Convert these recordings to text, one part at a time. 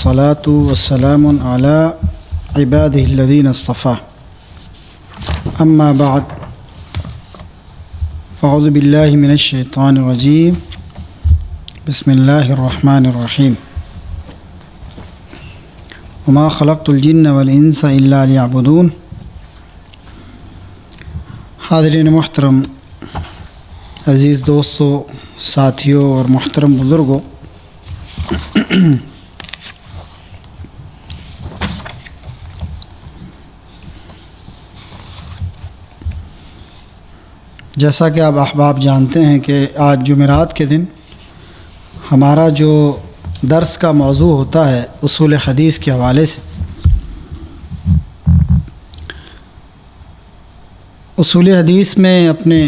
والصلاة والسلام على عباده الذين اصطفى أما بعد أعوذ بالله من الشيطان الرجيم بسم الله الرحمن الرحيم وما خلقت الجن والإنس إلا ليعبدون۔ حاضرین محترم، عزیز دوستوں، ساتھیوں اور محترم بزرگوں، جیسا کہ آپ احباب جانتے ہیں کہ آج جمعرات کے دن ہمارا جو درس کا موضوع ہوتا ہے اصول حدیث کے حوالے سے، اصول حدیث میں اپنے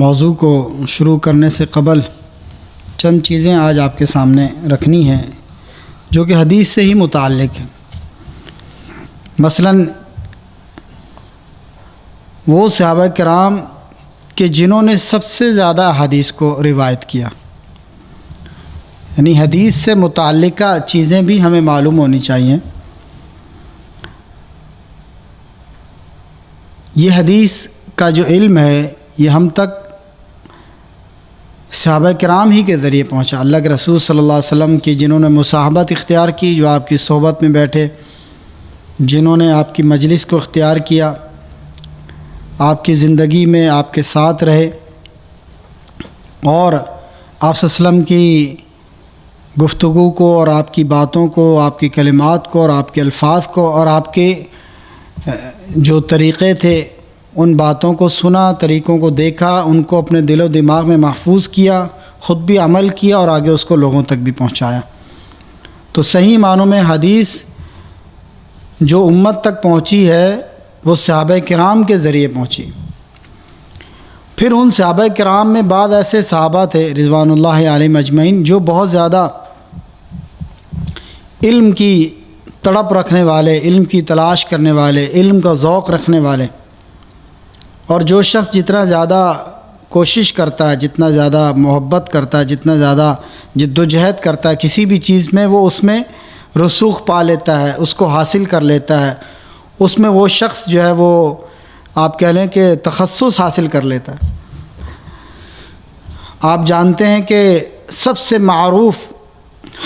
موضوع کو شروع کرنے سے قبل چند چیزیں آج آپ کے سامنے رکھنی ہیں جو کہ حدیث سے ہی متعلق ہیں۔ مثلاً وہ صحابہ کرام کہ جنہوں نے سب سے زیادہ حدیث کو روایت کیا، یعنی حدیث سے متعلقہ چیزیں بھی ہمیں معلوم ہونی چاہیے۔ یہ حدیث کا جو علم ہے یہ ہم تک صحابہ کرام ہی کے ذریعے پہنچا۔ اللہ کے رسول صلی اللہ علیہ وسلم کی جنہوں نے مصاحبت اختیار کی، جو آپ کی صحبت میں بیٹھے، جنہوں نے آپ کی مجلس کو اختیار کیا، آپ کی زندگی میں آپ کے ساتھ رہے اور آپ صلی اللہ علیہ وسلم کی گفتگو کو اور آپ کی باتوں کو، آپ کی کلمات کو اور آپ کے الفاظ کو اور آپ کے جو طریقے تھے ان باتوں کو سنا، طریقوں کو دیکھا، ان کو اپنے دل و دماغ میں محفوظ کیا، خود بھی عمل کیا اور آگے اس کو لوگوں تک بھی پہنچایا۔ تو صحیح معنوں میں حدیث جو امت تک پہنچی ہے وہ صحابہ کرام کے ذریعے پہنچی۔ پھر ان صحابہ کرام میں بعض ایسے صحابہ تھے رضوان اللہ علیہم اجمعین جو بہت زیادہ علم کی تڑپ رکھنے والے، علم کی تلاش کرنے والے، علم کا ذوق رکھنے والے، اور جو شخص جتنا زیادہ کوشش کرتا ہے، جتنا زیادہ محبت کرتا ہے، جتنا زیادہ جد و جہد کرتا ہے کسی بھی چیز میں، وہ اس میں رسوخ پا لیتا ہے، اس کو حاصل کر لیتا ہے، اس میں وہ شخص جو ہے وہ آپ کہہ لیں کہ تخصص حاصل کر لیتا ہے۔ آپ جانتے ہیں کہ سب سے معروف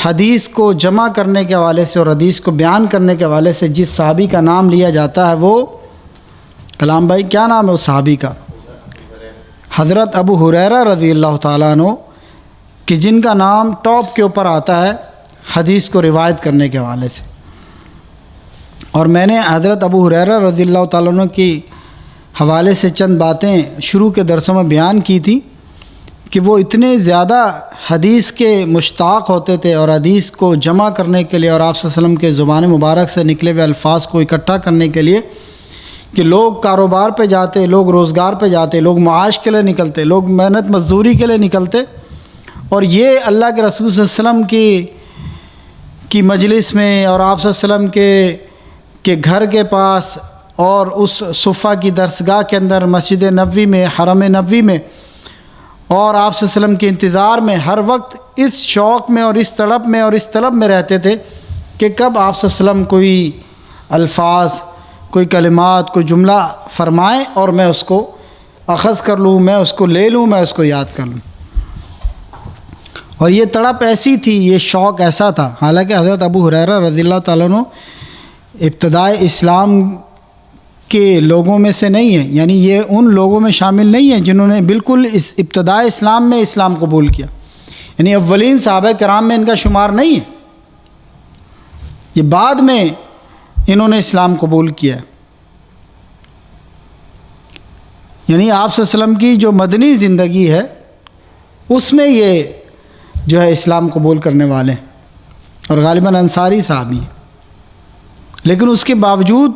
حدیث کو جمع کرنے کے حوالے سے اور حدیث کو بیان کرنے کے حوالے سے جس صحابی کا نام لیا جاتا ہے وہ کلام بھائی کیا نام ہے اس صحابی کا؟ حضرت ابو ہریرہ رضی اللہ تعالیٰ عنہ، کہ جن کا نام ٹاپ کے اوپر آتا ہے حدیث کو روایت کرنے کے حوالے سے۔ اور میں نے حضرت ابو ہریرہ رضی اللہ تعالیٰ عنہ کی حوالے سے چند باتیں شروع کے درسوں میں بیان کی تھی کہ وہ اتنے زیادہ حدیث کے مشتاق ہوتے تھے اور حدیث کو جمع کرنے کے لیے اور آپ صلی اللہ علیہ وسلم کے زبان مبارک سے نکلے ہوئے الفاظ کو اکٹھا کرنے کے لیے کہ لوگ کاروبار پہ جاتے، لوگ روزگار پہ جاتے، لوگ معاش کے لیے نکلتے، لوگ محنت مزدوری کے لیے نکلتے، اور یہ اللہ کے رسول صلی اللہ علیہ وسلم کی مجلس میں اور آپ صلی اللہ علیہ وسلم کے گھر کے پاس اور اس صفہ کی درسگاہ کے اندر، مسجد نبوی میں، حرم نبوی میں، اور آپ صلی اللہ علیہ وسلم کے انتظار میں ہر وقت اس شوق میں اور اس تڑپ میں اور اس طلب میں رہتے تھے کہ کب آپ صلی اللہ علیہ وسلم کوئی الفاظ، کوئی کلمات، کوئی جملہ فرمائیں اور میں اس کو اخذ کر لوں، میں اس کو لے لوں، میں اس کو یاد کر لوں۔ اور یہ تڑپ ایسی تھی، یہ شوق ایسا تھا۔ حالانکہ حضرت ابو ہریرہ رضی اللہ تعالیٰ عنہ ابتدائے اسلام کے لوگوں میں سے نہیں ہیں، یعنی یہ ان لوگوں میں شامل نہیں ہیں جنہوں نے بالکل اس ابتدائے اسلام میں اسلام قبول کیا، یعنی اولین صحابہ کرام میں ان کا شمار نہیں ہے، یہ بعد میں انہوں نے اسلام قبول کیا ہے۔ یعنی آپ صلی اللہ علیہ وسلم کی جو مدنی زندگی ہے اس میں یہ جو ہے اسلام قبول کرنے والے ہیں اور غالباً انصاری صحابی ہیں، لیکن اس کے باوجود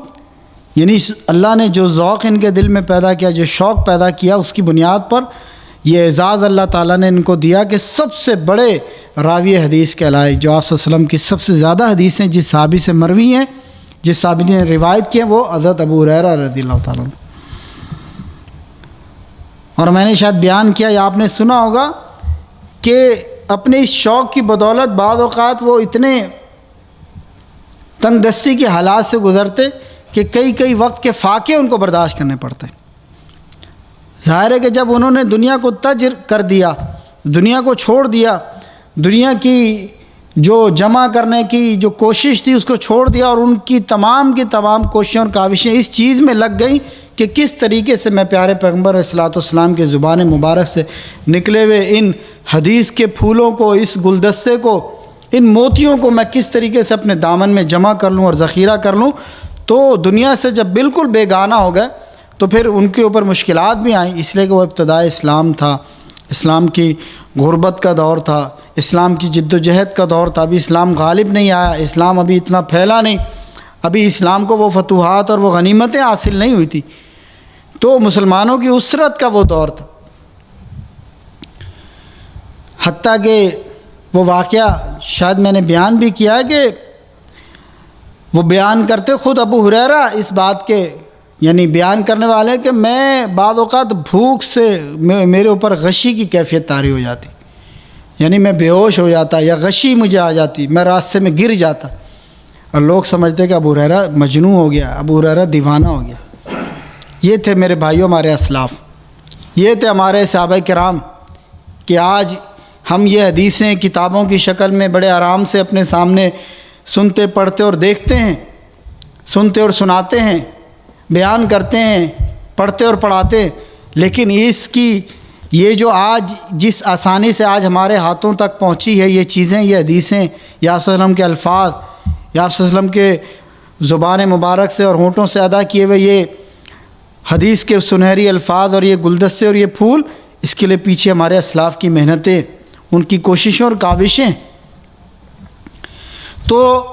یعنی اللہ نے جو ذوق ان کے دل میں پیدا کیا، جو شوق پیدا کیا، اس کی بنیاد پر یہ اعزاز اللہ تعالیٰ نے ان کو دیا کہ سب سے بڑے راوی حدیث کہلائے۔ جو آپ صلی اللہ علیہ وسلم کی سب سے زیادہ حدیثیں جس صحابی سے مروی ہیں، جس صحابی نے روایت کی ہیں، وہ حضرت ابو ہریرہ رضی اللہ تعالیٰ عنہ۔ اور میں نے شاید بیان کیا یا آپ نے سنا ہوگا کہ اپنے اس شوق کی بدولت بعض اوقات وہ اتنے تنگ دستی کے حالات سے گزرتے کہ کئی وقت کے فاقے ان کو برداشت کرنے پڑتے. ظاہر ہے کہ جب انہوں نے دنیا کو ترک کر دیا، دنیا کو چھوڑ دیا، دنیا کی جو جمع کرنے کی جو کوشش تھی اس کو چھوڑ دیا، اور ان کی تمام کوششیں اور کاوشیں اس چیز میں لگ گئیں کہ کس طریقے سے میں پیارے پیغمبر علیہ الصلوۃ والسلام کے زبان مبارک سے نکلے ہوئے ان حدیث کے پھولوں کو، اس گلدستے کو، ان موتیوں کو میں کس طریقے سے اپنے دامن میں جمع کر لوں اور ذخیرہ کر لوں. تو دنیا سے جب بالکل بیگانہ ہو گئے تو پھر ان کے اوپر مشکلات بھی آئیں، اس لیے کہ وہ ابتدائے اسلام تھا، اسلام کی غربت کا دور تھا، اسلام کی جد و جہد کا دور تھا. ابھی اسلام غالب نہیں آیا، اسلام ابھی اتنا پھیلا نہیں، ابھی اسلام کو وہ فتوحات اور وہ غنیمتیں حاصل نہیں ہوئی تھی. تو مسلمانوں کی اسرت کا وہ دور تھا. حتیٰ کہ وہ واقعہ شاید میں نے بیان بھی کیا کہ وہ بیان کرتے خود ابو ہریرہ اس بات کے، یعنی بیان کرنے والے کہ میں بعض اوقات بھوک سے میرے اوپر غشی کی کیفیت طاری ہو جاتی، یعنی میں بے ہوش ہو جاتا یا غشی مجھے آ جاتی، میں راستے میں گر جاتا، اور لوگ سمجھتے کہ ابو ہریرہ مجنون ہو گیا، ابو ہریرہ دیوانہ ہو گیا. یہ تھے میرے بھائیوں ہمارے اسلاف، یہ تھے ہمارے صحابہ کرام کہ آج ہم یہ حدیثیں کتابوں کی شکل میں بڑے آرام سے اپنے سامنے سنتے پڑھتے اور دیکھتے ہیں، سنتے اور سناتے ہیں، بیان کرتے ہیں، پڑھتے اور پڑھاتے ہیں. لیکن اس کی یہ جو آج جس آسانی سے آج ہمارے ہاتھوں تک پہنچی ہے یہ چیزیں، یہ حدیثیں، یا صلی اللہ علیہ وسلم کے الفاظ، یا صلی اللہ علیہ وسلم کے زبان مبارک سے اور ہونٹوں سے ادا کیے ہوئے یہ حدیث کے سنہری الفاظ اور یہ گلدستے اور یہ پھول، اس کے لیے پیچھے ہمارے اسلاف کی محنتیں، ان کی کوششیں اور کاوشیں. تو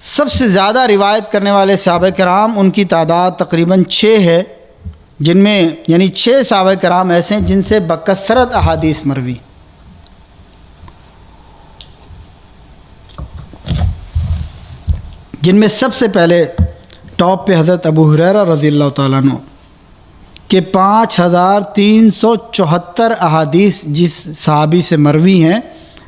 سب سے زیادہ روایت کرنے والے صحابہ کرام ان کی تعداد تقریباً 6 ہے، جن میں یعنی 6 صحابہ کرام ایسے ہیں جن سے بکثرت احادیث مروی. جن میں سب سے پہلے ٹاپ پہ حضرت ابو ہریرہ رضی اللہ تعالیٰ عنہ کہ 5374 احادیث جس صحابی سے مروی ہیں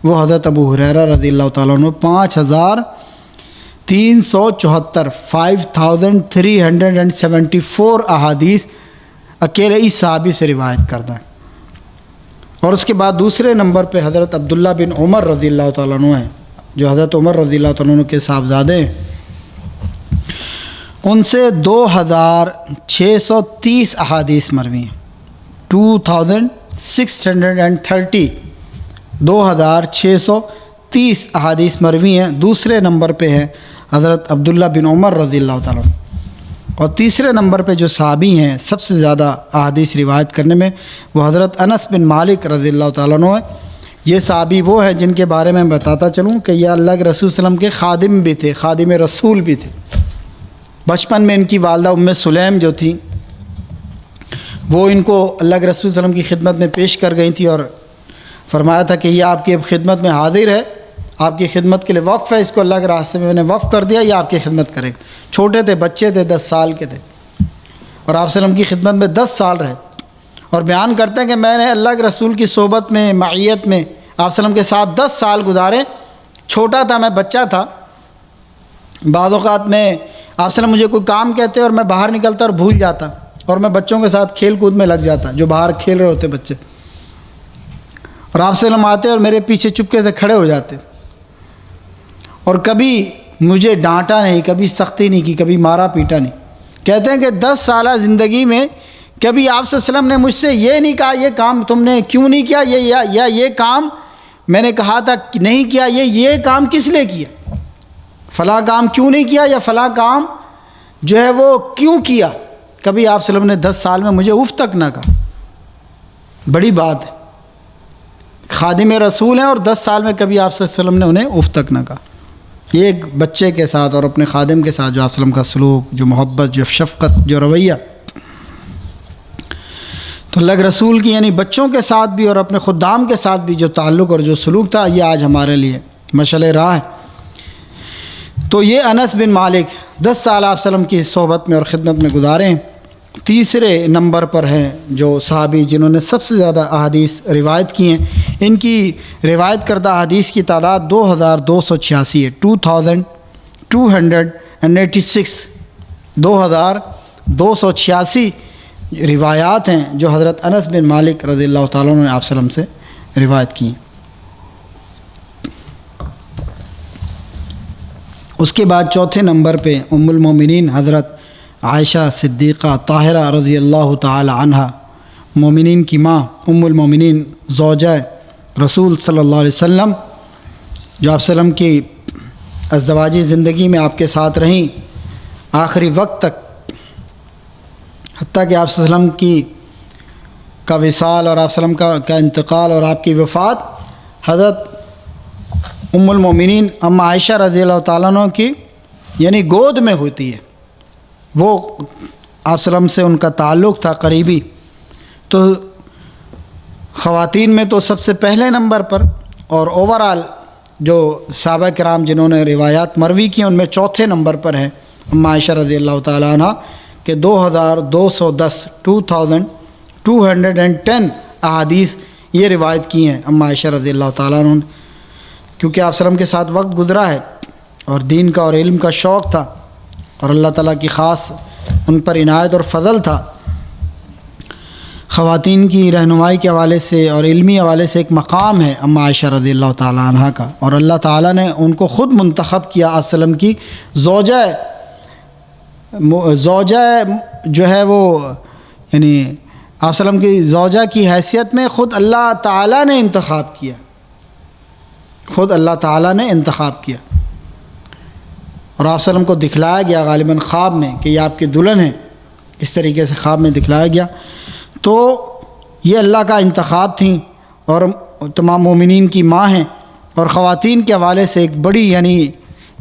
وہ حضرت ابو ہریرہ رضی اللہ تعالیٰ عنہ 5374 احادیث اکیلے اس صحابی سے روایت کردہ ہیں. اور اس کے بعد دوسرے نمبر پہ حضرت عبداللہ بن عمر رضی اللہ تعالیٰ عنہ ہیں، جو حضرت عمر رضی اللہ تعالیٰ عنہ کے صاحبزادے ہیں. ان سے 2630 احادیث مروی ہیں، 2630 2630 احادیث مروی ہیں. دوسرے نمبر پہ ہیں حضرت عبداللہ بن عمر رضی اللہ تعالیٰ عنہ. اور تیسرے نمبر پہ جو صحابی ہیں سب سے زیادہ احادیث روایت کرنے میں وہ حضرت انس بن مالک رضی اللہ تعالیٰ عنہ ہیں. یہ صحابی وہ ہیں جن کے بارے میں بتاتا چلوں کہ یہ اللہ کے رسول صلی اللہ علیہ وسلم کے خادم بھی تھے، خادم رسول بھی تھے. بچپن میں ان کی والدہ سلیم جو تھیں وہ ان کو اللہ کے رسول صلی اللہ علیہ وسلم کی خدمت میں پیش کر گئی تھی اور فرمایا تھا کہ یہ آپ کی خدمت میں حاضر ہے، آپ کی خدمت کے لیے وقف ہے، اس کو اللہ کے راستے میں نے وقف کر دیا، یہ آپ کی خدمت کرے گا. چھوٹے تھے، بچے تھے، 10 سال کے تھے، اور آپ صلی اللہ علیہ وسلم کی خدمت میں 10 سال رہے. اور بیان کرتے ہیں کہ میں نے اللہ کے رسول کی صحبت میں، معیت میں آپ صلی اللہ علیہ وسلم کے ساتھ 10 سال گزارے. چھوٹا تھا، میں بچہ تھا. بعض اوقات میں آپ صلی اللہ علیہ وسلم مجھے کوئی کام کہتے اور میں باہر نکلتا اور بھول جاتا، اور میں بچوں کے ساتھ کھیل کود میں لگ جاتا جو باہر کھیل رہے ہوتے بچے. اور آپ صلی اللہ علیہ وسلم آتے اور میرے پیچھے چپکے سے کھڑے ہو جاتے، اور کبھی مجھے ڈانٹا نہیں، کبھی سختی نہیں کی، کبھی مارا پیٹا نہیں. کہتے ہیں کہ 10 سالہ زندگی میں کبھی آپ صلی اللہ علیہ وسلم نے مجھ سے یہ نہیں کہا یہ کام تم نے کیوں نہیں کیا، یہ کام میں نے کہا تھا نہیں کیا، یہ کام کس لیے کیا، فلاں کام کیوں نہیں کیا، یا فلاں کام جو ہے وہ کیوں کیا. کبھی آپ صلی اللہ علیہ وسلم نے 10 سال میں مجھے اف تک نہ کہا. بڑی بات ہے، خادم رسول ہیں اور 10 سال میں کبھی آپ صلی اللہ علیہ وسلم نے انہیں اف تک نہ کہا. یہ ایک بچے کے ساتھ اور اپنے خادم کے ساتھ جو آپ صلی اللہ علیہ وسلم کا سلوک، جو محبت، جو شفقت، جو رویہ. تو اللہ کے رسول کی یعنی بچوں کے ساتھ بھی اور اپنے خدام کے ساتھ بھی جو تعلق اور جو سلوک تھا یہ آج ہمارے لیے مشعل راہ ہے. تو یہ انس بن مالک 10 سال آپ صلی اللہ علیہ وسلم کی صحبت میں اور خدمت میں گزارے ہیں. تیسرے نمبر پر ہیں جو صحابی جنہوں نے سب سے زیادہ احادیث روایت کی ہیں. ان کی روایت کردہ احادیث کی تعداد 2286 ہے. 2286 2286 روایات ہیں جو حضرت انس بن مالک رضی اللہ تعالیٰ عنہ نے آپ وسلم سے روایت کی. اس کے بعد چوتھے نمبر پہ ام المومنین حضرت عائشہ صدیقہ طاہرہ رضی اللہ تعالی عنہا، مومنین کی ماں، ام المومنین، زوجہ رسول صلی اللہ علیہ وسلم، جو آپ وسلم کی ازدواجی زندگی میں آپ کے ساتھ رہیں آخری وقت تک، حتیٰ کہ آپ وسلم کا وصال اور آپ وسلم کا انتقال اور آپ کی وفات حضرت ام المومنین ام عائشہ رضی اللہ تعالیٰ عنہ کی یعنی گود میں ہوتی ہے. وہ آپ وسلم سے ان کا تعلق تھا قریبی. تو خواتین میں تو سب سے پہلے نمبر پر، اور اوورآل جو صحابہ کرام جنہوں نے روایات مروی کی ان میں چوتھے نمبر پر ہیں ام عائشہ رضی اللہ تعالیٰ عنہ کہ 2210 احادیث یہ روایت کی ہیں ام عائشہ رضی اللہ تعالیٰ عنہ نے، کیونکہ آپ وسلم کے ساتھ وقت گزرا ہے اور دین کا اور علم کا شوق تھا اور اللہ تعالیٰ کی خاص ان پر عنایت اور فضل تھا. خواتین کی رہنمائی کے حوالے سے اور علمی حوالے سے ایک مقام ہے ام عائشہ رضی اللہ تعالیٰ عنہ کا، اور اللہ تعالیٰ نے ان کو خود منتخب کیا آپ وسلم کی زوجہ جو ہے وہ یعنی آپ وسلم کی زوجہ کی حیثیت میں خود اللہ تعالیٰ نے انتخاب کیا، خود اللہ تعالیٰ نے انتخاب کیا. اور آپ وسلم کو دکھلایا گیا غالباً خواب میں کہ یہ آپ کی دلہن ہے، اس طریقے سے خواب میں دکھلایا گیا. تو یہ اللہ کا انتخاب تھیں اور تمام مومنین کی ماں ہیں، اور خواتین کے حوالے سے ایک بڑی یعنی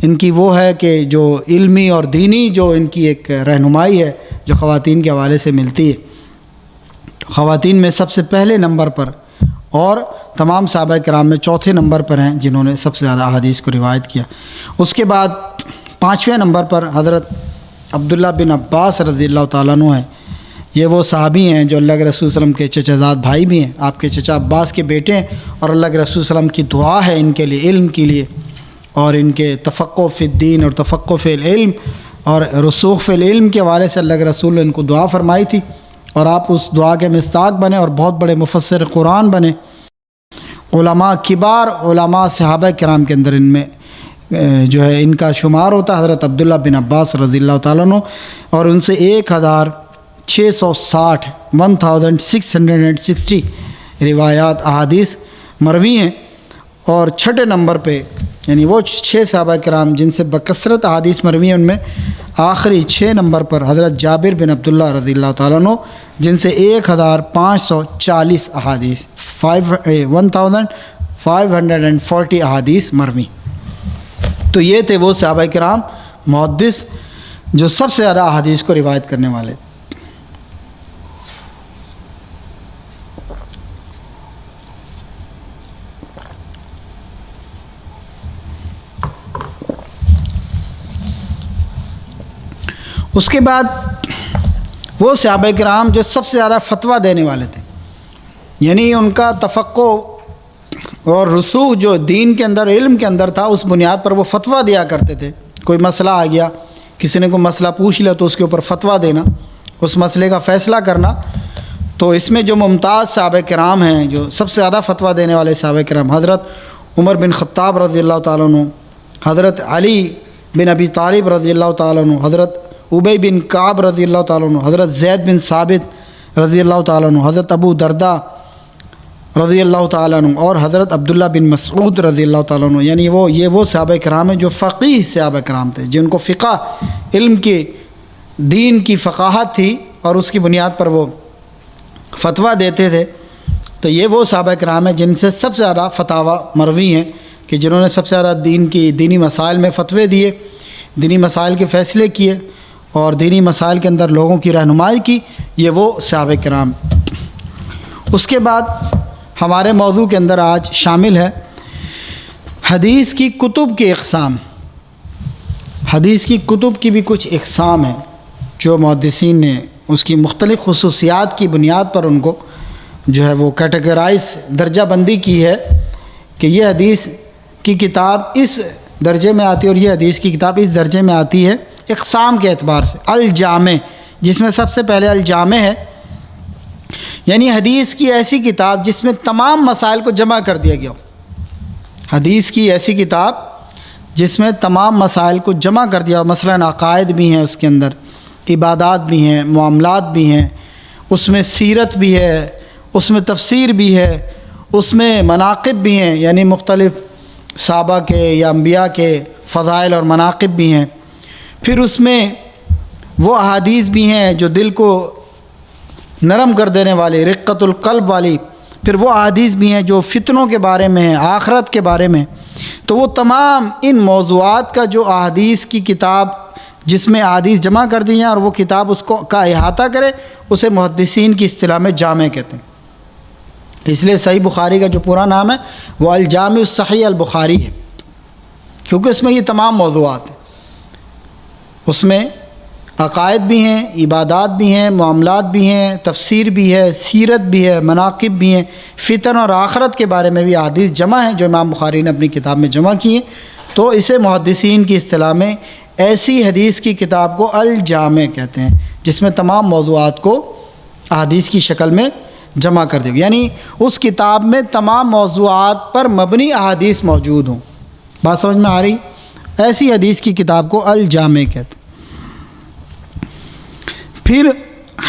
ان کی وہ ہے کہ جو علمی اور دینی جو ان کی ایک رہنمائی ہے جو خواتین کے حوالے سے ملتی ہے. خواتین میں سب سے پہلے نمبر پر اور تمام صحابہ کرام میں چوتھے نمبر پر ہیں جنہوں نے سب سے زیادہ احادیث کو روایت کیا. اس کے بعد پانچویں نمبر پر حضرت عبداللہ بن عباس رضی اللہ تعالیٰ عنہ ہیں. یہ وہ صحابی ہیں جو اللہ کے رسول صلی اللہ علیہ وسلم کے چچا زاد بھائی بھی ہیں، آپ کے چچا عباس کے بیٹے ہیں، اور اللہ کے رسول صلی اللہ علیہ وسلم کی دعا ہے ان کے لیے، علم کے لیے، اور ان کے تفقہ فی الدین اور تفقہ فی العلم اور رسوخ فی العلم کے حوالے سے اللہ کے رسول نے ان کو دعا فرمائی تھی، اور آپ اس دعا کے مستاق بنے اور بہت بڑے مفسر قرآن بنے. علماء کبار علماء صحابہ کرام کے اندر ان میں جو ہے ان کا شمار ہوتا ہے حضرت عبداللہ بن عباس رضی اللہ تعالیٰ عنہ، اور ان سے 1660 روایات احادیث مروی ہیں. اور چھٹے نمبر پہ یعنی وہ 6 صحابہ کرام جن سے بکثرت احادیث مروی ہیں ان میں آخری 6 نمبر پر حضرت جابر بن عبداللہ رضی اللہ تعالیٰ عنہ جن سے 1540 احادیث 1540 احادیث مروی. تو یہ تھے وہ صحابہ کرام محدث جو سب سے زیادہ احادیث کو روایت کرنے والے. اس کے بعد وہ صحابہ کرام جو سب سے زیادہ فتویٰ دینے والے تھے، یعنی ان کا تفقہ اور رسوخ جو دین کے اندر علم کے اندر تھا اس بنیاد پر وہ فتویٰ دیا کرتے تھے. کوئی مسئلہ آ گیا، کسی نے کوئی مسئلہ پوچھ لیا تو اس کے اوپر فتویٰ دینا، اس مسئلے کا فیصلہ کرنا. تو اس میں جو ممتاز صحابہ کرام ہیں جو سب سے زیادہ فتویٰ دینے والے صحابہ کرام حضرت عمر بن خطاب رضی اللہ تعالیٰ عنہ، حضرت علی بن ابی طالب رضی اللہ تعالیٰ عنہ، حضرت ابی بن کعب رضی اللہ تعالیٰ عنہ، حضرت زید بن ثابت رضی اللہ تعالیٰ عنہ، حضرت ابو درداء رضی اللہ تعالیٰ عنہ، اور حضرت عبداللہ بن مسعود رضی اللہ تعالیٰ عنہ. یعنی یہ وہ صحابہ کرام ہیں جو فقیہ صحابہ کرام تھے، جن کو فقہ علم کی دین کی فقاہت تھی اور اس کی بنیاد پر وہ فتویٰ دیتے تھے. تو یہ وہ صحابہ کرام ہیں جن سے سب سے زیادہ فتاویٰ مروی ہیں کہ جنہوں نے سب سے زیادہ دینی مسائل میں فتوے دیے، دینی مسائل کے فیصلے کیے اور دینی مسائل کے اندر لوگوں کی رہنمائی کی. یہ وہ صحابہ کرام. اس کے بعد ہمارے موضوع کے اندر آج شامل ہے حدیث کی کتب کی اقسام. حدیث کی کتب کی بھی کچھ اقسام ہیں جو محدثین نے اس کی مختلف خصوصیات کی بنیاد پر ان کو جو ہے وہ کیٹیگرائز درجہ بندی کی ہے کہ یہ حدیث کی کتاب اس درجے میں آتی ہے اور یہ حدیث کی کتاب اس درجے میں آتی ہے اقسام کے اعتبار سے۔ الجامع، جس میں سب سے پہلے الجامع ہے، یعنی حدیث کی ایسی کتاب جس میں تمام مسائل کو جمع کر دیا گیا ہو۔ حدیث کی ایسی کتاب جس میں تمام مسائل کو جمع کر دیا ہو، مثلاً عقائد بھی ہیں اس کے اندر، عبادات بھی ہیں، معاملات بھی ہیں، اس میں سیرت بھی ہے، اس میں تفسیر بھی ہے، اس میں مناقب بھی ہیں، یعنی مختلف صحابہ کے یا انبیاء کے فضائل اور مناقب بھی ہیں۔ پھر اس میں وہ احادیث بھی ہیں جو دل کو نرم کر دینے والی، رقت القلب والی۔ پھر وہ احادیث بھی ہیں جو فتنوں کے بارے میں ہیں، آخرت کے بارے میں۔ تو وہ تمام ان موضوعات کا جو احادیث کی کتاب جس میں احادیث جمع کر دی ہیں اور وہ کتاب اس کو کا احاطہ کرے، اسے محدثین کی اصطلاح میں جامع کہتے ہیں۔ اس لیے صحیح بخاری کا جو پورا نام ہے وہ الجامع الصحیح البخاری ہے، کیونکہ اس میں یہ تمام موضوعات ہیں۔ اس میں عقائد بھی ہیں، عبادات بھی ہیں، معاملات بھی ہیں، تفسیر بھی ہے، سیرت بھی ہے، مناقب بھی ہیں، فتن اور آخرت کے بارے میں بھی احادیث جمع ہیں جو امام بخاری نے اپنی کتاب میں جمع کی ہیں۔ تو اسے محدثین کی اصطلاح میں ایسی حدیث کی کتاب کو الجامع کہتے ہیں جس میں تمام موضوعات کو احادیث کی شکل میں جمع کر دے گا، یعنی اس کتاب میں تمام موضوعات پر مبنی احادیث موجود ہوں۔ بات سمجھ میں آ رہی؟ ایسی حدیث کی کتاب کو الجامع کہتے ہیں۔ پھر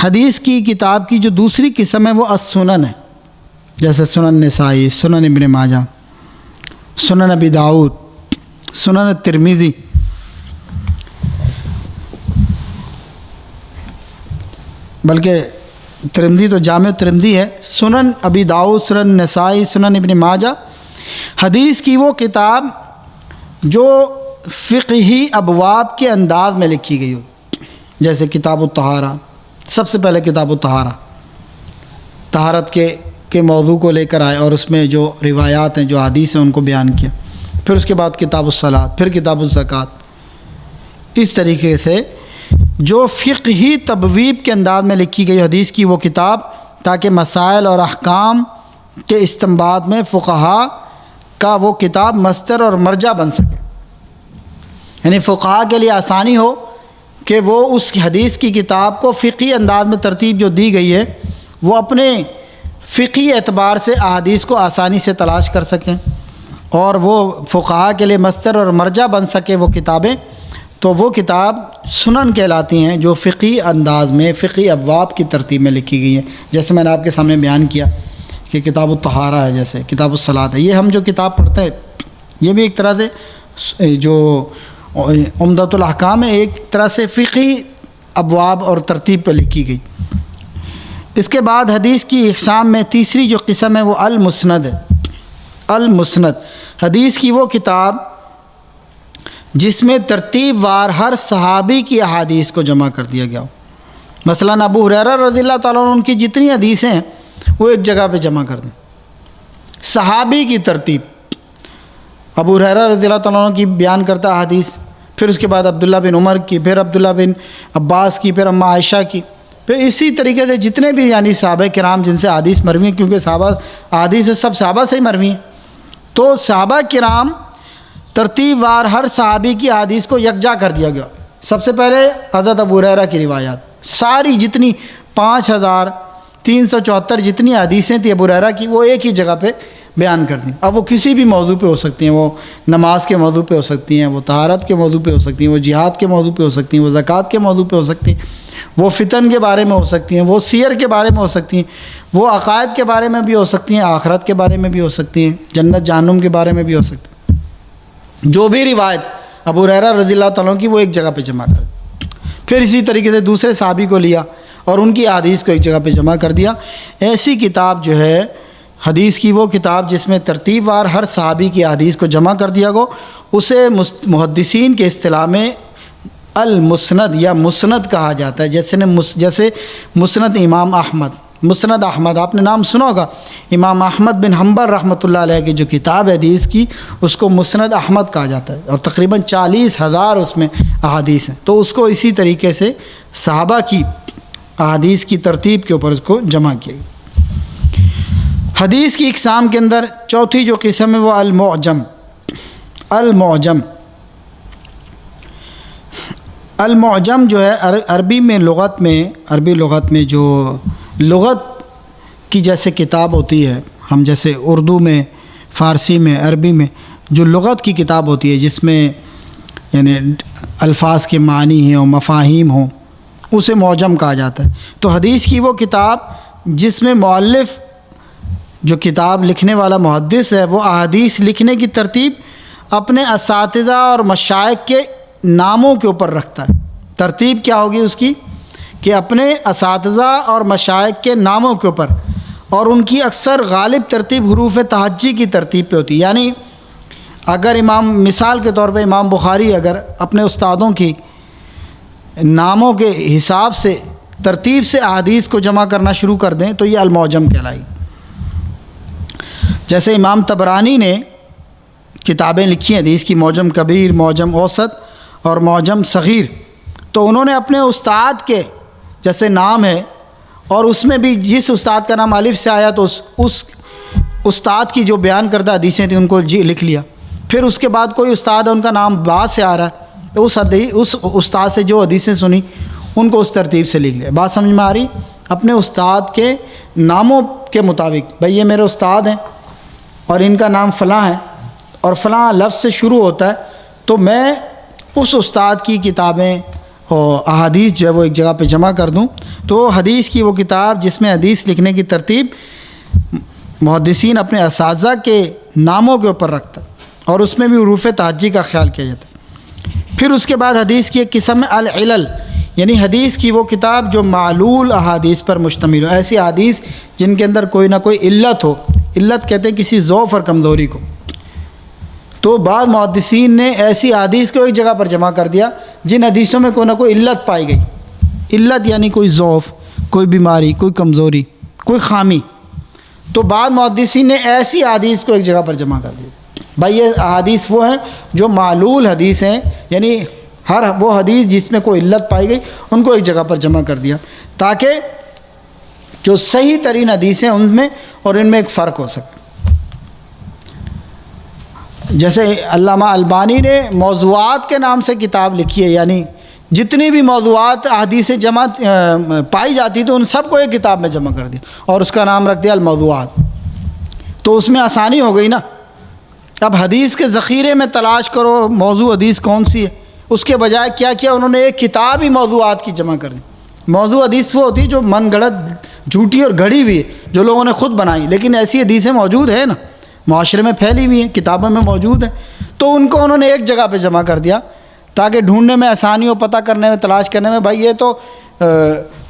حدیث کی کتاب کی جو دوسری قسم ہے وہ السنن ہے، جیسے سنن نسائی، سنن ابن ماجہ، سنن ابی داؤد، سنن ترمذی۔ بلکہ ترمذی تو جامع ترمذی ہے، سنن ابی داؤد، سنن نسائی، سنن ابن ماجہ۔ حدیث کی وہ کتاب جو فقہی ابواب کے انداز میں لکھی گئی ہو، جیسے کتاب الطہارہ، سب سے پہلے کتاب الطہارہ طہارت کے موضوع کو لے کر آئے اور اس میں جو روایات ہیں، جو حدیث ہیں، ان کو بیان کیا۔ پھر اس کے بعد کتاب الصلاۃ، پھر کتاب الزکوٰۃ۔ اس طریقے سے جو فقہی تبویب کے انداز میں لکھی گئی حدیث کی وہ کتاب، تاکہ مسائل اور احکام کے استنباط میں فقہا کا وہ کتاب مصدر اور مرجع بن سکے، یعنی فقہا کے لیے آسانی ہو کہ وہ اس حدیث کی کتاب کو فقہی انداز میں ترتیب جو دی گئی ہے وہ اپنے فقہی اعتبار سے احادیث کو آسانی سے تلاش کر سکیں، اور وہ فقہا کے لیے مصدر اور مرجع بن سکے وہ کتابیں۔ تو وہ کتاب سنن کہلاتی ہیں جو فقہی انداز میں، فقہی ابواب کی ترتیب میں لکھی گئی ہیں۔ جیسے میں نے آپ کے سامنے بیان کیا کہ کتاب الطہارہ ہے، جیسے کتاب الصلاۃ ہے، یہ ہم جو کتاب پڑھتے ہیں یہ بھی ایک طرح سے جو عمدۃ الاحکام ہے، ایک طرح سے فقہی ابواب اور ترتیب پہ لکھی گئی۔ اس کے بعد حدیث کی اقسام میں تیسری جو قسم ہے وہ المسند ہے۔ المسند حدیث کی وہ کتاب جس میں ترتیب وار ہر صحابی کی احادیث کو جمع کر دیا گیا ہو۔ مثلاً ابو ہریرہ رضی اللہ تعالیٰ عنہ ان کی جتنی حدیثیں ہیں وہ ایک جگہ پہ جمع کر دیں، صحابی کی ترتیب۔ ابو ہریرہ رضی اللہ تعالیٰ عنہ کی بیان کرتا حدیث، پھر اس کے بعد عبداللہ بن عمر کی، پھر عبداللہ بن عباس کی، پھر اماں عائشہ کی، پھر اسی طریقے سے جتنے بھی یعنی صحابہ کرام جن سے حدیث مروی ہیں، کیونکہ صحابہ حدیث سب صحابہ سے ہی مروی ہیں، تو صحابہ کرام ترتیب وار ہر صحابی کی حدیث کو یکجا کر دیا گیا۔ سب سے پہلے حضرت ابو ہریرہ کی روایات، ساری جتنی 5374 جتنی حدیثیں تھیں ابو ہریرہ کی، وہ ایک ہی جگہ پہ بیان کر دیں۔ اب وہ کسی بھی موضوع پہ ہو سکتی ہیں، وہ نماز کے موضوع پہ ہو سکتی ہیں، وہ طہارت کے موضوع پہ ہو سکتی ہیں، وہ جہاد کے موضوع پہ ہو سکتی ہیں، وہ زکوٰۃ کے موضوع پہ ہو سکتی ہیں، وہ فتن کے بارے میں ہو سکتی ہیں، وہ سیر کے بارے میں ہو سکتی ہیں، وہ عقائد کے بارے میں بھی ہو سکتی ہیں، آخرت کے بارے میں بھی ہو سکتی ہیں، جنت جہنم کے بارے میں بھی ہو سکتی ہیں۔ جو بھی روایت ابو ہریرہ رضی اللہ تعالیٰ کی وہ ایک جگہ پہ جمع کر دی۔ پھر اسی طریقے سے دوسرے صحابی کو لیا اور ان کی احادیث کو ایک جگہ پہ جمع کر دیا۔ ایسی کتاب جو ہے حدیث کی وہ کتاب جس میں ترتیب وار ہر صحابی کی احادیث کو جمع کر دیا گو، اسے محدثین کے اصطلاح میں المسند یا مسند کہا جاتا ہے۔ جیسے مسند امام احمد، مسند احمد آپ نے نام سنا ہوگا، امام احمد بن حنبل رحمۃ اللہ علیہ کی جو کتاب ہے حدیث کی، اس کو مسند احمد کہا جاتا ہے، اور تقریباً 40,000 اس میں احادیث ہیں۔ تو اس کو اسی طریقے سے صحابہ کی احادیث کی ترتیب کے اوپر اس کو جمع کیا گیا۔ حدیث کی اقسام کے اندر چوتھی جو قسم ہے وہ المعجم۔ المعجم جو ہے عربی لغت میں جو لغت کی جیسے کتاب ہوتی ہے، ہم جیسے اردو میں، فارسی میں، عربی میں جو لغت کی کتاب ہوتی ہے جس میں یعنی الفاظ کے معنی ہیں اور مفاہیم ہوں، اسے معجم کہا جاتا ہے۔ تو حدیث کی وہ کتاب جس میں مؤلف جو کتاب لکھنے والا محدث ہے وہ احادیث لکھنے کی ترتیب اپنے اساتذہ اور مشائخ کے ناموں کے اوپر رکھتا ہے۔ ترتیب کیا ہوگی اس کی کہ اپنے اساتذہ اور مشائخ کے ناموں کے اوپر، اور ان کی اکثر غالب ترتیب حروف تہجی کی ترتیب پہ ہوتی ہے۔ یعنی اگر مثال کے طور پہ امام بخاری اگر اپنے استادوں کی ناموں کے حساب سے ترتیب سے احادیث کو جمع کرنا شروع کر دیں تو یہ المعجم کہلائی۔ جیسے امام طبرانی نے کتابیں لکھی ہیں حدیث کی، معجم کبیر، معجم اوسط اور معجم صغیر، تو انہوں نے اپنے استاد کے جیسے نام ہے اور اس میں بھی جس استاد کا نام الف سے آیا تو اس استاد کی جو بیان کردہ حدیثیں تھیں ان کو لکھ لیا۔ پھر اس کے بعد کوئی استاد ہے ان کا نام با سے آ رہا ہے تو اس استاد سے جو حدیثیں سنی ان کو اس ترتیب سے لکھ لیا۔ بات سمجھ میں آ رہی؟ اپنے استاد کے ناموں کے مطابق، بھئی یہ میرے استاد ہیں اور ان کا نام فلاں ہے اور فلاں لفظ سے شروع ہوتا ہے، تو میں اس استاد کی کتابیں اور احادیث جو ہے وہ ایک جگہ پہ جمع کر دوں۔ تو حدیث کی وہ کتاب جس میں حدیث لکھنے کی ترتیب محدثین اپنے اساتذہ کے ناموں کے اوپر رکھتا اور اس میں بھی حروف تہجی کا خیال کیا جاتا ہے۔ پھر اس کے بعد حدیث کی ایک قسم ہے العلل، یعنی حدیث کی وہ کتاب جو معلول احادیث پر مشتمل ہو، ایسی احادیث جن کے اندر کوئی نہ کوئی علت ہو۔ علت کہتے ہیں کسی ضعف اور کمزوری کو۔ تو بعض محدثین نے ایسی احادیث کو ایک جگہ پر جمع کر دیا جن حدیثوں میں کوئی نہ کوئی علت پائی گئی۔ علت یعنی کوئی ضعف، کوئی بیماری، کوئی کمزوری، کوئی خامی، تو بعض محدثین نے ایسی احادیث کو ایک جگہ پر جمع کر دیا۔ بھائی یہ احادیث وہ ہیں جو معلول حدیث ہیں، یعنی ہر وہ حدیث جس میں کوئی علت پائی گئی ان کو ایک جگہ پر جمع کر دیا تاکہ جو صحیح ترین حدیث ہیں ان میں اور ان میں ایک فرق ہو سکے۔ جیسے علامہ البانی نے موضوعات کے نام سے کتاب لکھی ہے، یعنی جتنی بھی موضوعات احادیث جمع پائی جاتی تو ان سب کو ایک کتاب میں جمع کر دیا اور اس کا نام رکھ دیا الموضوعات۔ تو اس میں آسانی ہو گئی نا، اب حدیث کے ذخیرے میں تلاش کرو موضوع حدیث کون سی ہے، اس کے بجائے کیا کیا انہوں نے ایک کتاب ہی موضوعات کی جمع کر دی۔ موضوع حدیث وہ ہوتی جو من گڑت، جھوٹی اور گھڑی ہوئی ہے، جو لوگوں نے خود بنائی، لیکن ایسی حدیثیں موجود ہیں نا، معاشرے میں پھیلی ہوئی ہیں، کتابوں میں موجود ہیں، تو ان کو انہوں نے ایک جگہ پہ جمع کر دیا تاکہ ڈھونڈنے میں آسانی ہو، پتہ کرنے میں، تلاش کرنے میں۔ بھائی یہ تو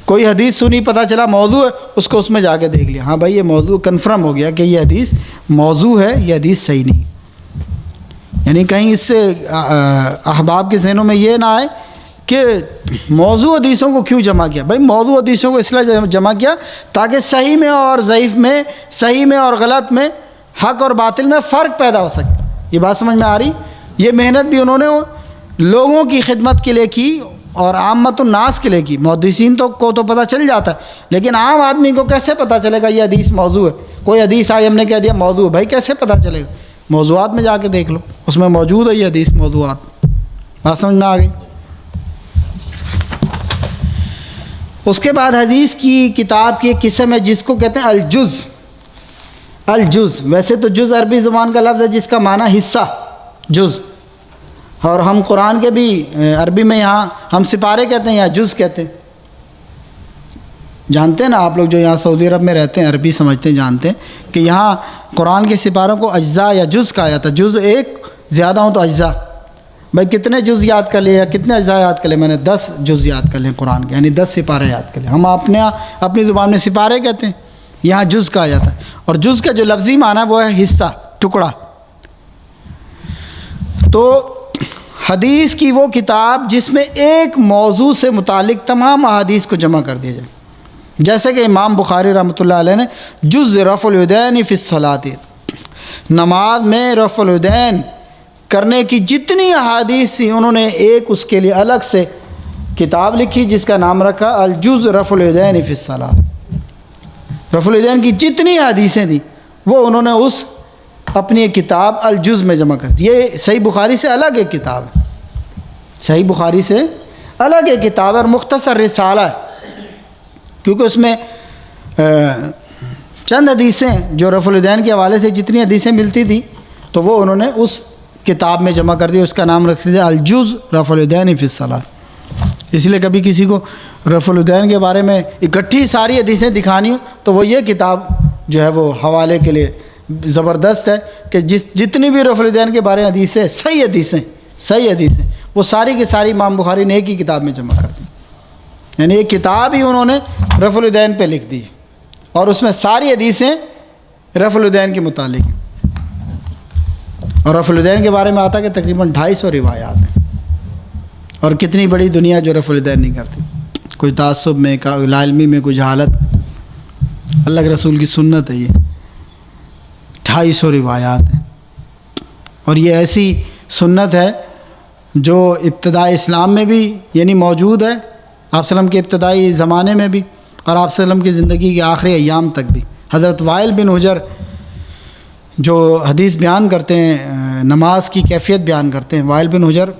کوئی حدیث سنی، پتہ چلا موضوع ہے، اس کو اس میں جا کے دیکھ لیا، ہاں بھائی یہ موضوع کنفرم ہو گیا کہ یہ حدیث موضوع ہے، یہ حدیث صحیح نہیں۔ یعنی کہیں اس سے احباب کے ذہنوں میں یہ نہ آئے کہ موضوع حدیثوں کو کیوں جمع کیا۔ بھائی موضوع حدیثوں کو اس لیے جمع کیا تاکہ صحیح میں اور ضعیف میں، صحیح میں اور غلط میں، حق اور باطل میں فرق پیدا ہو سکے۔ یہ بات سمجھ میں آ رہی؟ یہ محنت بھی انہوں نے لوگوں کی خدمت کے لیے کی اور عامت الناس کے لیے کی۔ محدثین کو تو پتہ چل جاتا ہے، لیکن عام آدمی کو کیسے پتہ چلے گا یہ حدیث موضوع ہے؟ کوئی حدیث آئی ہم نے کہہ دیا موضوع ہے، بھائی کیسے پتہ چلے گا؟ موضوعات میں جا کے دیکھ لو، اس میں موجود ہے یہ حدیث موضوعات۔ بات سمجھ میں آ گئی؟ اس کے بعد حدیث کی کتاب کی ایک قسم ہے جس کو کہتے ہیں الجز۔ الجز ویسے تو جز عربی زبان کا لفظ ہے جس کا معنی حصہ، جز، اور ہم قرآن کے بھی عربی میں یہاں ہم سپارے کہتے ہیں یا جز کہتے ہیں۔ جانتے ہیں نا آپ لوگ جو یہاں سعودی عرب میں رہتے ہیں، عربی سمجھتے ہیں، جانتے ہیں کہ یہاں قرآن کے سپاروں کو اجزاء یا جز کہا جاتا ہے۔ جز ایک، زیادہ ہوں تو اجزاء۔ بھائی کتنے جز یاد کر لے یا کتنے اجزاء یاد کر لے؟ میں نے 10 جز یاد کر لیں قرآن کے، یعنی 10 سپارے یاد کر لیں۔ ہم اپنی زبان میں سپارے کہتے ہیں، یہاں جز کہا جاتا ہے، اور جز کا جو لفظی معنی ہے وہ ہے حصہ، ٹکڑا۔ تو حدیث کی وہ کتاب جس میں ایک موضوع سے متعلق تمام احادیث کو جمع کر دیا جائے، جیسے کہ امام بخاری رحمۃ اللہ علیہ نے جز رفع الیدین فی الصلاۃ، نماز میں رفع الیدین کرنے کی جتنی احادیث تھیں انہوں نے ایک اس کے لیے الگ سے کتاب لکھی جس کا نام رکھا الجز رفع الیدین فی الصلاۃ. رفع الیدین کی جتنی حدیثیں تھیں وہ انہوں نے اس اپنی ایک کتاب الجز میں جمع کر دی. یہ صحیح بخاری سے الگ ایک کتاب ہے, صحیح بخاری سے الگ ایک کتاب ہے اور مختصر رسالہ ہے, کیونکہ اس میں چند حدیثیں جو رفع الیدین کے حوالے سے جتنی حدیثیں ملتی تھیں تو وہ انہوں نے اس کتاب میں جمع کر دی. اس کا نام رکھ دیا الجز رفع الیدین فی الصلاۃ. اس لیے کبھی کسی کو رفع الیدین کے بارے میں اکٹھی ساری حدیثیں دکھانی ہوں تو وہ یہ کتاب جو ہے وہ حوالے کے لیے زبردست ہے کہ جتنی بھی رفع الیدین کے بارے میں حدیثیں صحیح حدیثیں وہ ساری کی ساری امام بخاری نے ایک ہی کتاب میں جمع کر دی. یعنی ایک کتاب ہی انہوں نے رفع الیدین پہ لکھ دی اور اس میں ساری حدیثیں رفع الیدین کے متعلق ہیں. اور رفع الیدین کے بارے میں آتا کہ تقریباً 250 روایات ہیں. اور کتنی بڑی دنیا جو رفع الیدین نہیں کرتی, کوئی تعصب میں, کوئی لاعلمی میں, کوئی جہالت. اللہ کے رسول کی سنت ہے, یہ 250 روایات ہیں. اور یہ ایسی سنت ہے جو ابتدائی اسلام میں بھی یعنی موجود ہے, آپ صلی اللہ علیہ وسلم کے ابتدائی زمانے میں بھی, اور آپ صلی اللہ علیہ وسلم کی زندگی کے آخری ایام تک بھی. حضرت وائل بن حجر جو حدیث بیان کرتے ہیں, نماز کی کیفیت بیان کرتے ہیں. وائل بن حجر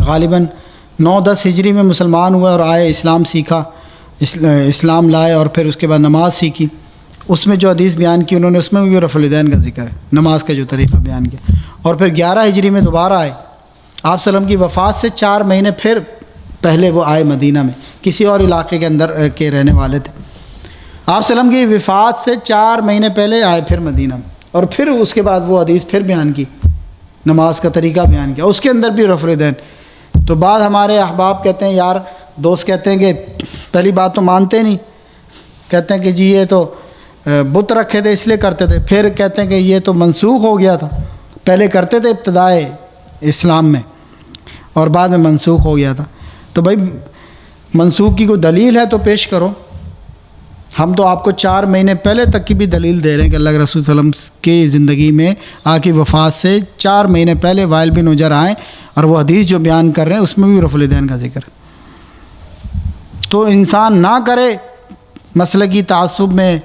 غالباً 9-10 ہجری میں مسلمان ہوئے اور آئے, اسلام سیکھا, اسلام لائے اور پھر اس کے بعد نماز سیکھی. اس میں جو حدیث بیان کی انہوں نے اس میں بھی رفع الیدین کا ذکر ہے, نماز کا جو طریقہ بیان کیا. اور پھر 11 ہجری میں دوبارہ آئے. آپ صلی اللہ علیہ وسلم کی وفات سے 4 مہینے پھر پہلے وہ آئے مدینہ میں, کسی اور علاقے کے اندر کے رہنے والے تھے. آپ صلی اللہ علیہ وسلم کی وفات سے 4 مہینے پہلے آئے پھر مدینہ میں, اور پھر اس کے بعد وہ حدیث پھر بیان کی, نماز کا طریقہ بیان کیا, اس کے اندر بھی رفع الیدین. تو بعد ہمارے احباب کہتے ہیں, یار دوست کہتے ہیں کہ پہلی بات تو مانتے نہیں, کہتے ہیں کہ جی یہ تو بت رکھے تھے اس لیے کرتے تھے, پھر کہتے ہیں کہ یہ تو منسوخ ہو گیا تھا, پہلے کرتے تھے ابتدائے اسلام میں اور بعد میں منسوخ ہو گیا تھا. تو بھائی منسوخ کی کوئی دلیل ہے تو پیش کرو. ہم تو آپ کو 4 مہینے پہلے تک کی بھی دلیل دے رہے ہیں کہ اللہ کے رسول صلی اللہ علیہ وسلم کی زندگی میں آپ کی وفات سے 4 مہینے پہلے وائل بن حجر آئیں اور وہ حدیث جو بیان کر رہے ہیں اس میں بھی رفع الیدین کا ذکر. تو انسان نہ کرے مسلکی تعصب میں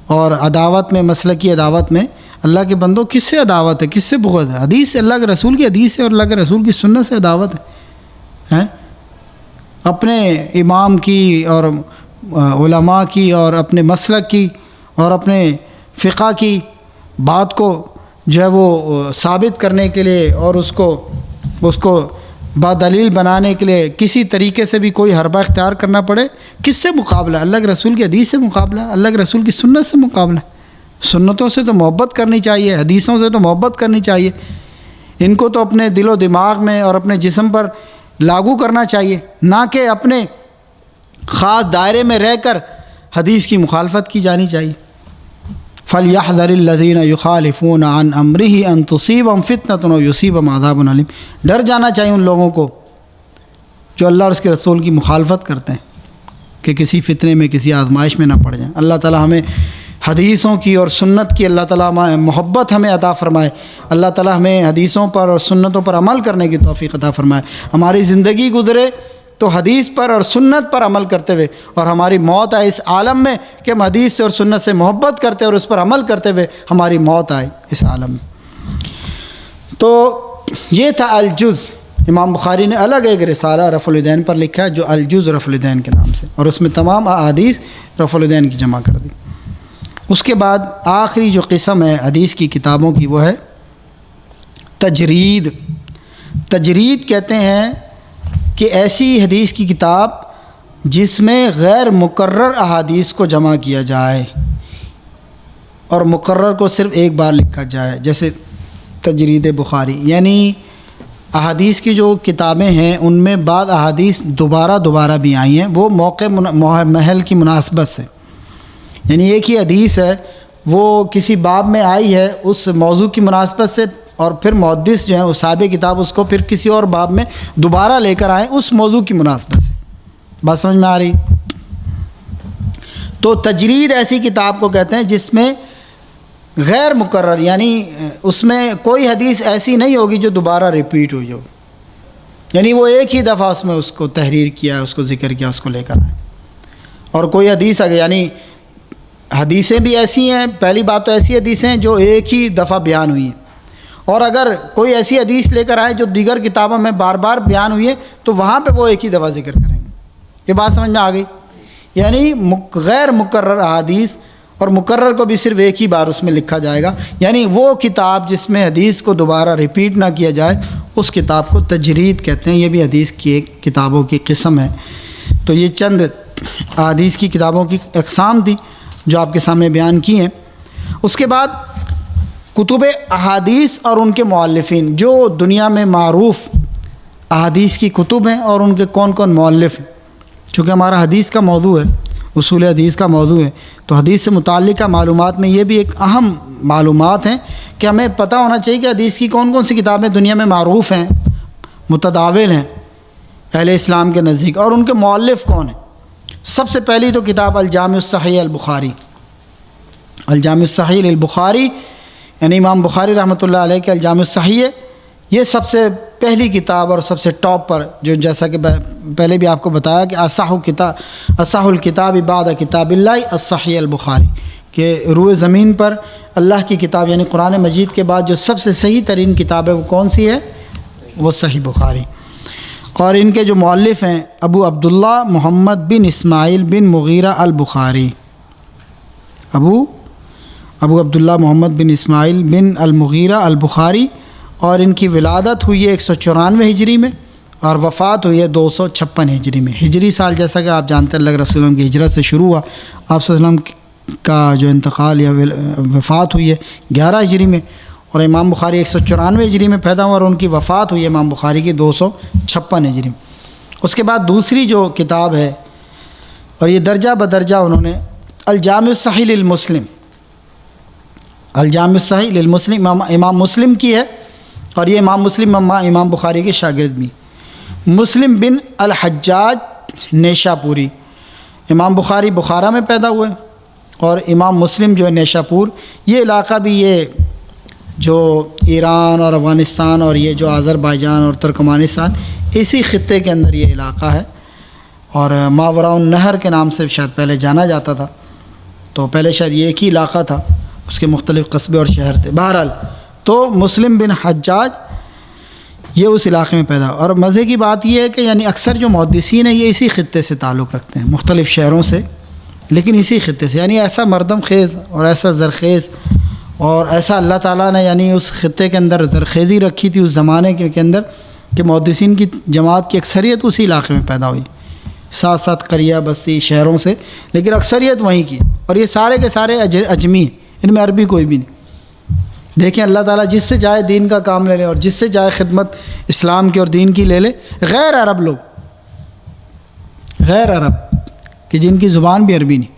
اور عداوت میں, مسلکی عداوت میں. اللہ کے بندوں کس سے عداوت ہے, کس سے بغض ہے؟ حدیث اللہ کے رسول کی حدیث ہے اور اللہ کے رسول کی سنت سے عداوت ہے. اپنے امام کی اور علماء کی اور اپنے مسلک کی اور اپنے فقہ کی بات کو جو ہے وہ ثابت کرنے کے لیے اور اس کو بادلیل بنانے کے لیے کسی طریقے سے بھی کوئی حربہ اختیار کرنا پڑے, کس سے مقابلہ؟ اللہ کے رسول کی حدیث سے مقابلہ, اللہ کے رسول کی سنت سے مقابلہ. سنتوں سے تو محبت کرنی چاہیے, حدیثوں سے تو محبت کرنی چاہیے. ان کو تو اپنے دل و دماغ میں اور اپنے جسم پر لاگو کرنا چاہیے, نہ کہ اپنے خاص دائرے میں رہ کر حدیث کی مخالفت کی جانی چاہیے. فَلْيَحْذَرِ الَّذِينَ يُخَالِفُونَ عَنْ أَمْرِهِ أَن تُصِيبَهُمْ فِتْنَةٌ أَوْ يُصِيبَهُمْ عَذَابٌ أَلِيمٌ. ڈر جانا چاہیے ان لوگوں کو جو اللہ اور اس کے رسول کی مخالفت کرتے ہیں کہ کسی فتنے میں, کسی آزمائش میں نہ پڑ جائیں. اللہ تعالی ہمیں حدیثوں کی اور سنت کی اللہ تعالیٰ محبت ہمیں عطا فرمائے. اللہ تعالیٰ ہمیں حدیثوں پر اور سنتوں پر عمل کرنے کی توفیق عطا فرمائے. ہماری زندگی گزرے تو حدیث پر اور سنت پر عمل کرتے ہوئے, اور ہماری موت آئے اس عالم میں کہ ہم حدیث سے اور سنت سے محبت کرتے اور اس پر عمل کرتے ہوئے ہماری موت آئے اس عالم میں. تو یہ تھا الجز. امام بخاری نے الگ ایک رسالہ رفع الیدین پر لکھا ہے جو الجز رفع الیدین کے نام سے, اور اس میں تمام احادیث رفع الیدین کی جمع کر دی. اس کے بعد آخری جو قسم ہے حدیث کی کتابوں کی وہ ہے تجرید. تجرید کہتے ہیں کہ ایسی حدیث کی کتاب جس میں غیر مکرر احادیث کو جمع کیا جائے اور مکرر کو صرف ایک بار لکھا جائے, جیسے تجرید بخاری. یعنی احادیث کی جو کتابیں ہیں ان میں بعض احادیث دوبارہ بھی آئی ہیں, وہ موقع محل کی مناسبت سے. یعنی ایک ہی حدیث ہے وہ کسی باب میں آئی ہے اس موضوع کی مناسبت سے, اور پھر محدث جو ہیں وہ صاحب کتاب اس کو پھر کسی اور باب میں دوبارہ لے کر آئیں اس موضوع کی مناسبت سے. بات سمجھ میں آ رہی؟ تو تجرید ایسی کتاب کو کہتے ہیں جس میں غیر مکرر, یعنی اس میں کوئی حدیث ایسی نہیں ہوگی جو دوبارہ ریپیٹ ہوئی ہو. یعنی وہ ایک ہی دفعہ اس میں اس کو تحریر کیا، اس کو ذکر کیا، اس کو لے کر آئے. اور کوئی حدیث اگر یعنی حدیثیں بھی ایسی ہیں، پہلی بات تو ایسی حدیثیں ہیں جو ایک ہی دفعہ بیان ہوئی ہیں، اور اگر کوئی ایسی حدیث لے کر آئے جو دیگر کتابوں میں بار بار بیان ہوئی ہے تو وہاں پہ وہ ایک ہی دفعہ ذکر کریں گے. یہ بات سمجھ میں آ گئی؟ یعنی غیر مکرر احادیث، اور مکرر کو بھی صرف ایک ہی بار اس میں لکھا جائے گا. یعنی وہ کتاب جس میں حدیث کو دوبارہ ریپیٹ نہ کیا جائے اس کتاب کو تجرید کہتے ہیں. یہ بھی حدیث کی ایک کتابوں کی قسم ہے. تو یہ چند احادیث کی کتابوں کی اقسام تھی جو آپ کے سامنے بیان کی ہیں. اس کے بعد کتب احادیث اور ان کے مؤلفین، جو دنیا میں معروف احادیث کی کتب ہیں اور ان کے کون کون مؤلف ہیں. چونکہ ہمارا حدیث کا موضوع ہے، اصول حدیث کا موضوع ہے، تو حدیث سے متعلقہ معلومات میں یہ بھی ایک اہم معلومات ہیں کہ ہمیں پتہ ہونا چاہیے کہ حدیث کی کون کون سی کتابیں دنیا میں معروف ہیں، متداول ہیں اہل اسلام کے نزدیک، اور ان کے مؤلف کون ہیں. سب سے پہلی تو کتاب الجامع الصحیح البخاری. الجامع الصحیح البخاری یعنی امام بخاری رحمۃ اللہ علیہ کے الجامع الصحیح، یہ سب سے پہلی کتاب اور سب سے ٹاپ پر، جو جیسا کہ پہلے بھی آپ کو بتایا کہ اصح الکتاب بعد کتاب اللہ الصحیح البخاری، کہ روئے زمین پر اللہ کی کتاب یعنی قرآن مجید کے بعد جو سب سے صحیح ترین کتاب ہے وہ کون سی ہے؟ وہ صحیح بخاری. اور ان کے جو مؤلف ہیں ابو عبداللہ محمد بن اسماعیل بن مغیرہ البخاری. ابو عبداللہ محمد بن اسماعیل بن المغیرہ البخاری، اور ان کی ولادت ہوئی ہے 194 ہجری میں اور وفات ہوئی ہے 256 ہجری میں. ہجری سال جیسا کہ آپ جانتے ہیں اللہ کے رسول کی ہجرت سے شروع ہوا، آپ صلی اللہ علیہ وسلم کا جو انتقال یا وفات ہوئی ہے 11 ہجری میں، اور امام بخاری 194 ہجری میں پیدا ہوا اور ان کی وفات ہوئی ہے امام بخاری کی 256 ہجری میں. اس کے بعد دوسری جو کتاب ہے، اور یہ درجہ بدرجہ انہوں نے الجامع الصحیح للمسلم، الجامع الصحیح للمسلم امام مسلم کی ہے، اور یہ امام مسلم امام بخاری کے شاگرد بھی. مسلم بن الحجاج نیشاپوری، امام بخاری بخارا میں پیدا ہوئے اور امام مسلم جو ہے نیشاپور. یہ علاقہ بھی یہ جو ایران اور افغانستان اور یہ جو آذربائیجان اور ترکمانستان اسی خطے کے اندر یہ علاقہ ہے، اور ماوراء النہر کے نام سے شاید پہلے جانا جاتا تھا. تو پہلے شاید یہ ایک ہی علاقہ تھا، اس کے مختلف قصبے اور شہر تھے. بہرحال تو مسلم بن حجاج یہ اس علاقے میں پیدا. اور مزے کی بات یہ ہے کہ یعنی اکثر جو محدثین ہیں یہ اسی خطے سے تعلق رکھتے ہیں، مختلف شہروں سے، لیکن اسی خطے سے. یعنی ایسا مردم خیز اور ایسا زرخیز اور ایسا اللہ تعالیٰ نے یعنی اس خطے کے اندر زرخیزی رکھی تھی اس زمانے کے اندر کہ محدثین کی جماعت کی اکثریت اسی علاقے میں پیدا ہوئی، ساتھ ساتھ قریہ بستی شہروں سے، لیکن اکثریت وہیں کی. اور یہ سارے کے سارے اجمی ہیں، ان میں عربی کوئی بھی نہیں. دیکھیں اللہ تعالیٰ جس سے چاہے دین کا کام لے لے اور جس سے چاہے خدمت اسلام کی اور دین کی لے لے. غیر عرب لوگ، غیر عرب کہ جن کی زبان بھی عربی نہیں،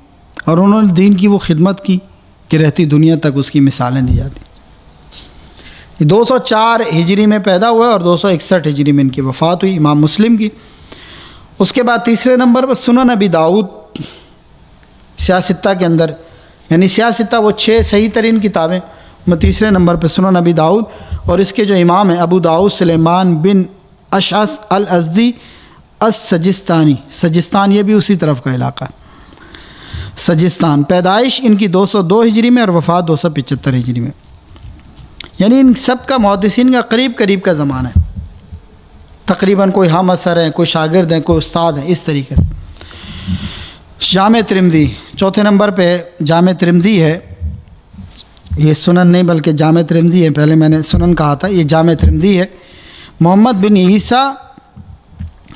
اور انہوں نے دین کی وہ خدمت کی کہ رہتی دنیا تک اس کی مثالیں دی جاتی. 204 ہجری میں پیدا ہوئے اور 261 ہجری میں ان کی وفات ہوئی امام مسلم کی. اس کے بعد تیسرے نمبر پر سنن ابی داؤد سیاستہ کے اندر، یعنی سیاستہ وہ 6 صحیح ترین کتابیں، میں تیسرے نمبر پہ سنن ابی داؤد. اور اس کے جو امام ہیں ابو داؤد سلیمان بن اشعث الازدی السجستانی، سجستان یہ بھی اسی طرف کا علاقہ ہے سجستان. پیدائش ان کی 202 ہجری میں اور وفات 275 ہجری میں. یعنی ان سب کا محدثین کا قریب قریب کا زمانہ ہے، تقریباً کوئی ہم اثر ہیں، کوئی شاگرد ہیں، کوئی استاد ہیں، اس طریقے سے. جامع ترمذی چوتھے نمبر پہ جامع ترمذی ہے. یہ سنن نہیں بلکہ جامع ترمذی ہے، پہلے میں نے سنن کہا تھا، یہ جامع ترمذی ہے. محمد بن عیسیٰ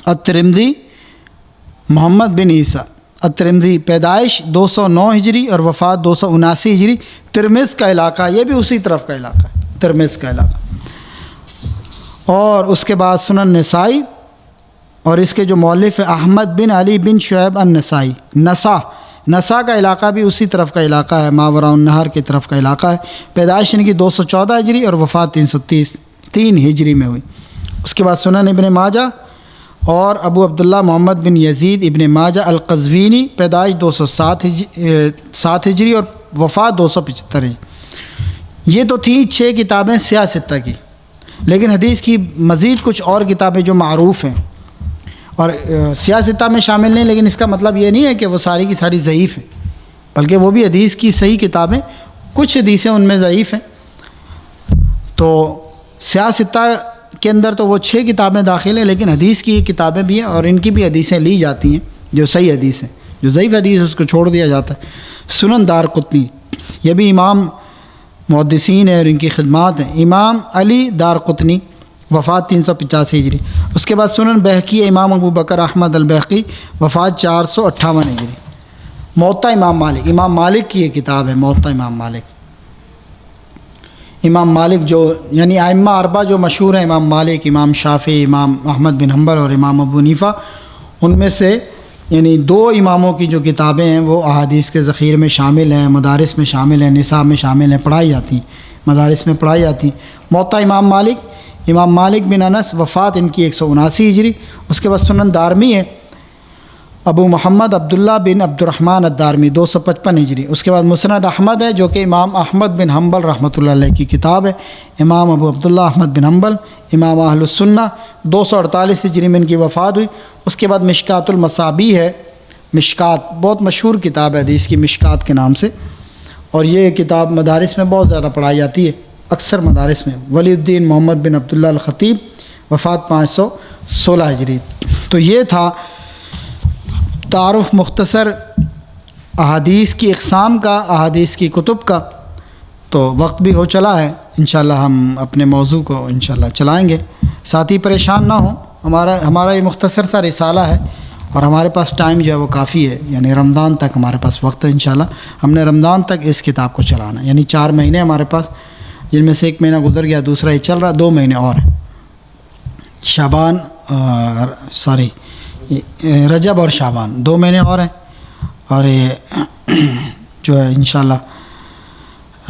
الترمذی، محمد بن عیسیٰ الترمذی، پیدائش 209 ہجری اور وفات 279 ہجری. ترمذ کا علاقہ، یہ بھی اسی طرف کا علاقہ ہے، ترمذ کا علاقہ. اور اس کے بعد سنن نسائی، اور اس کے جو مؤلف ہے احمد بن علی بن شعیب النسائی. نسا کا علاقہ بھی اسی طرف کا علاقہ ہے، ماوراء النہر کی طرف کا علاقہ ہے. پیدائش ان کی 214 ہجری اور وفات 303 ہجری میں ہوئی. اس کے بعد سنن ابن ماجہ اور ابو عبداللہ محمد بن یزید ابن ماجہ القزوینی، پیدائش 207 ہجری اور وفات 275 ہجری. یہ تو تھیں 6 کتابیں سیاستہ کی. لیکن حدیث کی مزید کچھ اور کتابیں جو معروف ہیں اور سیاستہ میں شامل نہیں، لیکن اس کا مطلب یہ نہیں ہے کہ وہ ساری کی ساری ضعیف ہیں، بلکہ وہ بھی حدیث کی صحیح کتابیں، کچھ حدیثیں ان میں ضعیف ہیں۔ تو سیاستہ کے اندر تو وہ 6 کتابیں داخل ہیں، لیکن حدیث کی کتابیں بھی ہیں اور ان کی بھی حدیثیں لی جاتی ہیں جو صحیح حدیث ہیں، جو ضعیف حدیث ہے اس کو چھوڑ دیا جاتا ہے۔ سنن دارقطنی، یہ بھی امام محدثین ہیں اور ان کی خدمات ہیں۔ امام علی دارقطنی، وفات 385 ہجری۔ اس کے بعد سنن بہقی، امام ابو بکر احمد البہقی، وفات 458 ہجری۔ موطا امام مالک، امام مالک کی یہ کتاب ہے موطا امام مالک۔ امام مالک جو یعنی ائمہ اربعہ جو مشہور ہیں، امام مالک، امام شافعی، امام احمد بن حنبل اور امام ابو حنیفہ، ان میں سے یعنی 2 اماموں کی جو کتابیں ہیں وہ احادیث کے ذخیرے میں شامل ہیں، مدارس میں شامل ہیں، نصاب میں شامل ہیں، پڑھائی جاتی ہیں، مدارس میں پڑھائی جاتی ہیں۔ موطا امام مالک، امام مالک بن انس، وفات ان کی 179 ہجری۔ اس کے بعد سنن دارمی ہے، ابو محمد عبداللہ بن عبد الرحمن الدارمی، 255 ہجری۔ اس کے بعد مسند احمد ہے جو کہ امام احمد بن حنبل رحمۃ اللہ علیہ کی کتاب ہے، امام ابو عبداللہ احمد بن حنبل، امام اہل السنہ، 248 ہجری میں ان کی وفات ہوئی۔ اس کے بعد مشکات المصابیح ہے، مشکات بہت مشہور کتاب ہے حدیث کی، مشکات کے نام سے، اور یہ کتاب مدارس میں بہت زیادہ پڑھائی جاتی ہے، اکثر مدارس میں۔ ولی الدین محمد بن عبداللہ الخطیب، وفات 516 ہجری۔ تو یہ تھا تعارف مختصر احادیث کی اقسام کا، احادیث کی کتب کا۔ تو وقت بھی ہو چلا ہے، انشاءاللہ ہم اپنے موضوع کو انشاءاللہ چلائیں گے۔ ساتھی پریشان نہ ہوں، ہمارا یہ مختصر سا رسالہ ہے اور ہمارے پاس ٹائم جو ہے وہ کافی ہے، یعنی رمضان تک ہمارے پاس وقت ہے۔ انشاءاللہ ہم نے رمضان تک اس کتاب کو چلانا ہے، یعنی 4 مہینے ہمارے پاس، جن میں سے 1 مہینہ گزر گیا، دوسرا یہ چل رہا، 2 مہینے اور ہیں، شعبان رجب اور شعبان 2 مہینے اور ہیں، اور جو ہے انشاءاللہ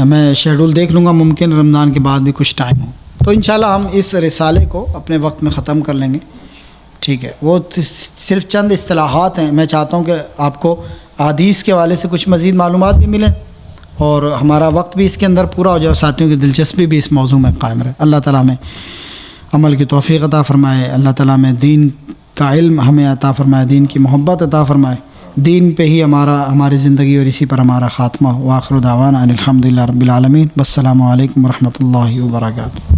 میں شیڈول دیکھ لوں گا، ممکن رمضان کے بعد بھی کچھ ٹائم ہو تو انشاءاللہ ہم اس رسالے کو اپنے وقت میں ختم کر لیں گے، ٹھیک ہے۔ وہ صرف چند اصطلاحات ہیں، میں چاہتا ہوں کہ آپ کو احادیث کے حوالے سے کچھ مزید معلومات بھی ملیں اور ہمارا وقت بھی اس کے اندر پورا ہو جائے، ساتھیوں کی دلچسپی بھی اس موضوع میں قائم رہے۔ اللہ تعالیٰ ہمیں عمل کی توفیق عطا فرمائے، اللہ تعالیٰ ہمیں دین کا علم ہمیں عطا فرمائے، دین کی محبت عطا فرمائے، دین پہ ہی ہماری زندگی اور اسی پر ہمارا خاتمہ۔ وآخر دعوانا ان الحمدللہ رب العالمین، والسلام علیکم ورحمۃ اللہ وبرکاتہ۔